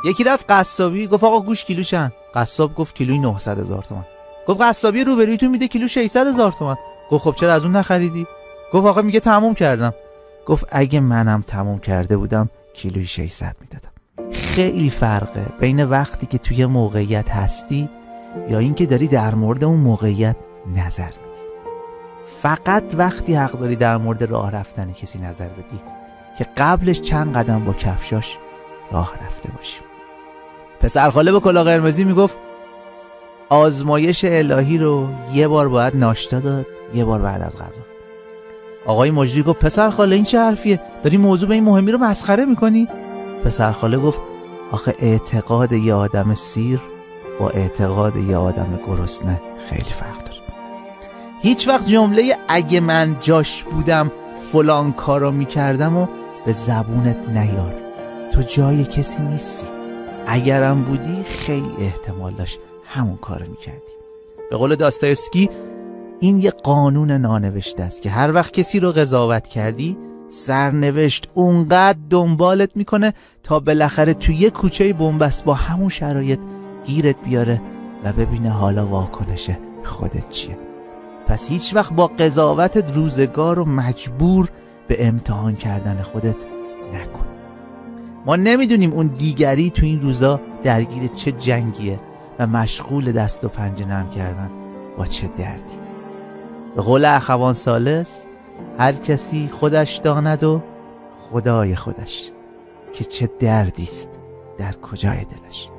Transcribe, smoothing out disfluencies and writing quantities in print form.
یکی رفت قصابی، گفت آقا گوش کیلو چند؟ قصاب گفت کیلویی 900,000 تومان. گفت قصابی روبرویتون میده کیلو 600,000 تومان. گفت خب چرا از اون نخریدی؟ گفت آقا میگه تموم کردم. گفت اگه منم تموم کرده بودم کیلویی 600 میدادم. خیلی فرقه بین وقتی که توی موقعیت هستی یا اینکه داری در مورد اون موقعیت نظر میدی. فقط وقتی حق داری در مورد راه رفتن کسی نظر بدی که قبلش چند قدم با کفشاش راه رفته باشی. پسرخاله به کلاه قرمزی میگفت آزمایش الهی رو یه بار باید ناشتا داد، یه بار بعد از غذا. آقای مجری گفت پسرخاله این چه حرفیه؟ داری موضوع به این مهمی رو مسخره میکنی؟ پسرخاله گفت آخه اعتقاد یه آدم سیر با اعتقاد یه آدم گرسنه خیلی فرق داره. هیچ وقت جمله اگه من جاش بودم فلان کارو میکردم و به زبونت نیار. تو جای کسی نیستی. اگرم بودی خیلی احتمال داشت همون کارو میکردی. به قول داستایوفسکی این یه قانون نانوشته است که هر وقت کسی رو قضاوت کردی سرنوشت اونقدر دنبالت میکنه تا بالاخره توی یه کوچه بنبست با همون شرایط گیرت بیاره و ببینه حالا واکنش خودت چیه. پس هیچ وقت با قضاوتت روزگار رو مجبور به امتحان کردن خودت نکن. ما نمیدونیم اون دیگری تو این روزا درگیر چه جنگیه و مشغول دست و پنجه نرم کردن با چه دردی. به قول اخوان ثالث هر کسی خودش داند و خدای خودش که چه دردیست در کجای دلش.